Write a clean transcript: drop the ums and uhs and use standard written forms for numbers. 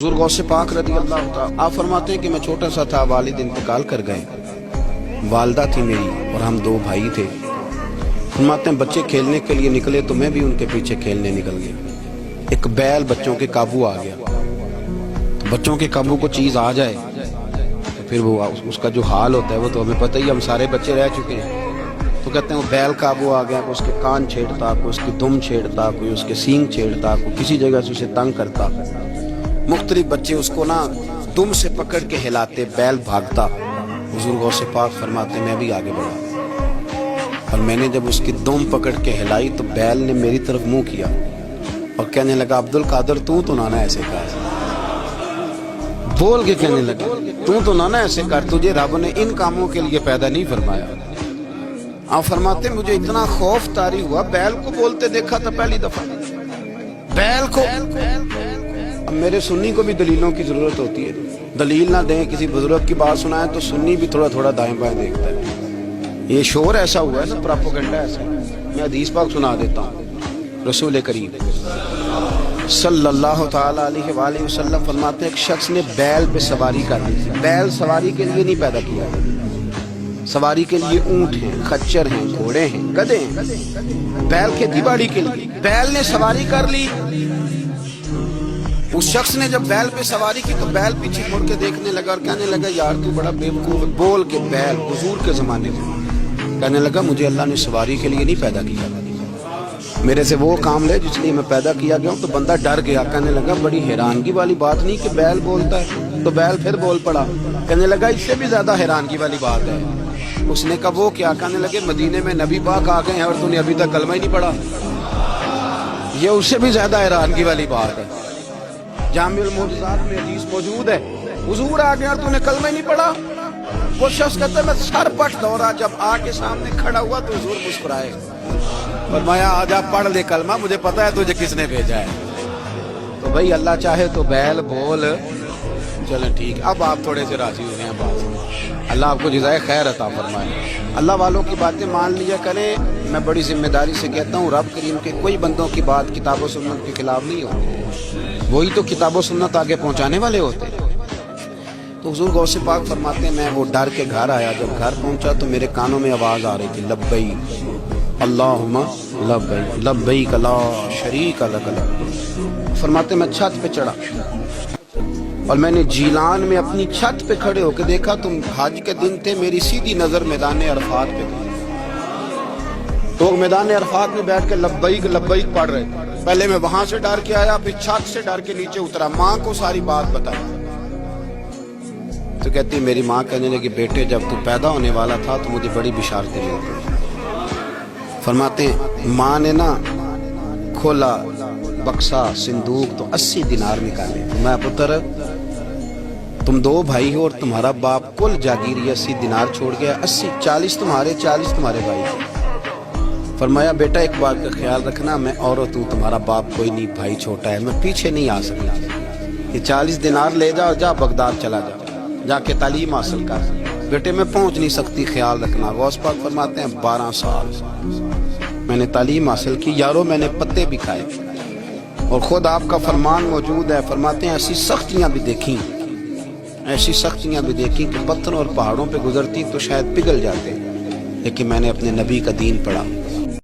हुज़ूर गौसे पाक रज़ी अल्लाह तआला आप फरमाते हैं कि मैं छोटा सा था, वालिद इंतकाल कर गए, वालदा थी मेरी और हम दो भाई थे। फरमाते हैं बच्चे खेलने के लिए निकले तो मैं भी उनके पीछे खेलने निकल गया। एक बैल बच्चों के काबू आ गया, तो बच्चों के काबू को चीज़ आ जाए तो फिर वो उसका जो हाल होता है वो तो हमें पता ही, हम सारे बच्चे रह चुके हैं। तो कहते हैं वो बैल काबू आ गया, कोई उसके कान छेड़ता, कोई उसकी दुम छेड़ता, कोई उसके सींग छेड़ता, कोई किसी जगह से उसे तंग करता। मुख्तलिफ बच्चे उसको ना दुम से पकड़ के हिलाते, बैल भागता। हुज़ूर गौसे पाक फरमाते मैं भी आगे बढ़ा और मैंने जब उसकी दुम पकड़ के हिलाई तो बैल ने मेरी तरफ मुंह किया और कहने लगा अब्दुल कादर तू तो ना ऐसे कर, बोल के कहने लगा तू तो ना ऐसे कर, तुझे रब ने इन कामों के लिए पैदा नहीं फरमाया। आप फरमाते मुझे इतना खौफ तारी हुआ, बैल को बोलते देखा था पहली दफा, बैल को। अब मेरे सुन्नी को भी दलीलों की जरूरत होती है, दलील ना दें, किसी बुजुर्ग की बात सुनाए तो सुन्नी भी थोड़ा थोड़ा दाएं बाएं देखता है। ये शोर ऐसा हुआ है ना, प्रोपेगेंडा ऐसा। मैं हदीस पाक सुना देता हूँ। रसूल करीम सल्लल्लाहु ताला अलैहि वसल्लम फरमाते हैं एक शख्स ने बैल पे सवारी कर ली थी। बैल सवारी के लिए नहीं पैदा किया, सवारी के लिए ऊंट हैं, खच्चर हैं, घोड़े हैं, गधे हैं। बैल खेती बाड़ी के लिए बैल ने सवारी कर ली। उस शख्स ने जब बैल पे सवारी की तो बैल पीछे मुड़ के देखने लगा और कहने लगा यार तू बड़ा बेवकूफ। बोल के बैल हुजूर के जमाने में कहने लगा मुझे अल्लाह ने सवारी के लिए नहीं पैदा किया, मेरे से वो काम ले जिसलिए मैं पैदा किया गया हूँ। तो बंदा डर गया, कहने लगा बड़ी हैरानगी वाली बात नहीं कि बैल बोलता है। तो बैल फिर बोल पड़ा, कहने लगा इससे भी ज्यादा हैरानगी वाली बात है। उसने कहा वो क्या? कहने लगे मदीने में नबी पाक आ गए हैं और तूने अभी तक कलमा ही नहीं पढ़ा, ये उससे भी ज्यादा हैरानगी वाली बात है। जामिउल मौजूदात में हदीस मौजूद है, हुजूर आ गए और तूने कलमा ही नहीं पढ़ा। वो शख्स कहता है मैं सर पट दौड़ा, जब आके सामने खड़ा हुआ तो हुजूर मुस्कुराए और माया आज आप पढ़ ले कलमा, मुझे पता है तुझे किसने भेजा है। तो भाई अल्लाह चाहे तो बैल बोल, चलें ठीक है। अब आप थोड़े से राजी हो गए हैं बात, अल्लाह आपको जज़ाए खैर अता फरमाए। अल्लाह वालों की बातें मान लिया करें। मैं बड़ी जिम्मेदारी से कहता हूँ रब करीम के कोई बंदों की बात किताब व सुन्नत के खिलाफ नहीं होती, वही तो किताब व सुन्नत आगे पहुँचाने वाले होते हैं। तो हुजूर गौसे पाक फरमाते हैं मैं वो डर के घर आया, जब घर पहुँचा तो मेरे कानों में आवाज़ आ रही थी लब्बैक अल्लाहुम्मा लब्बैक लब्बैक ला शरीक लक। फरमाते मैं छत पे चढ़ा और मैंने जीलान में अपनी छत पे खड़े होकर देखा, तुम हज के दिन थे, मेरी सीधी नजर मैदान अरफात पे थी। तो मैदान अरफात में बैठ के लब्बैक लब्बैक पढ़ रहे थे। पहले मैं वहां से डर के आया, फिर छत से डर के नीचे उतरा, माँ को सारी बात बताई। तो कहती मेरी माँ कहने लगी बेटे जब तू पैदा होने वाला था तो मुझे बड़ी बिशारतें मिलती। फरमाते माँ ने ना खोला बक्सा सिंदूक तो 80 दिनार निकाले। मैं पुत्र तुम दो भाई हो और तुम्हारा बाप कुल जागीरी 80 दिनार छोड़ गया, 80 40 तुम्हारे 40 तुम्हारे भाई। फरमाया बेटा एक बात का ख्याल रखना, मैं और तू तुम्हारा बाप कोई नहीं, भाई छोटा है, मैं पीछे नहीं आ सकता। ये 40 दिनार ले जा, जा बगदाद चला जा, जाके तालीम हासिल कर। बेटे मैं पहुंच नहीं सकती, ख्याल रखना। गौस पाक फरमाते हैं 12 साल मैंने तालीम हासिल की यारो, मैंने पत्ते भी खाए और खुद आपका फरमान मौजूद है। फरमाते हैं ऐसी सख्तियां भी देखी, ऐसी सख्तियां भी देखी कि पत्थरों और पहाड़ों पे गुजरती तो शायद पिघल जाते, लेकिन मैंने अपने नबी का दीन पढ़ा।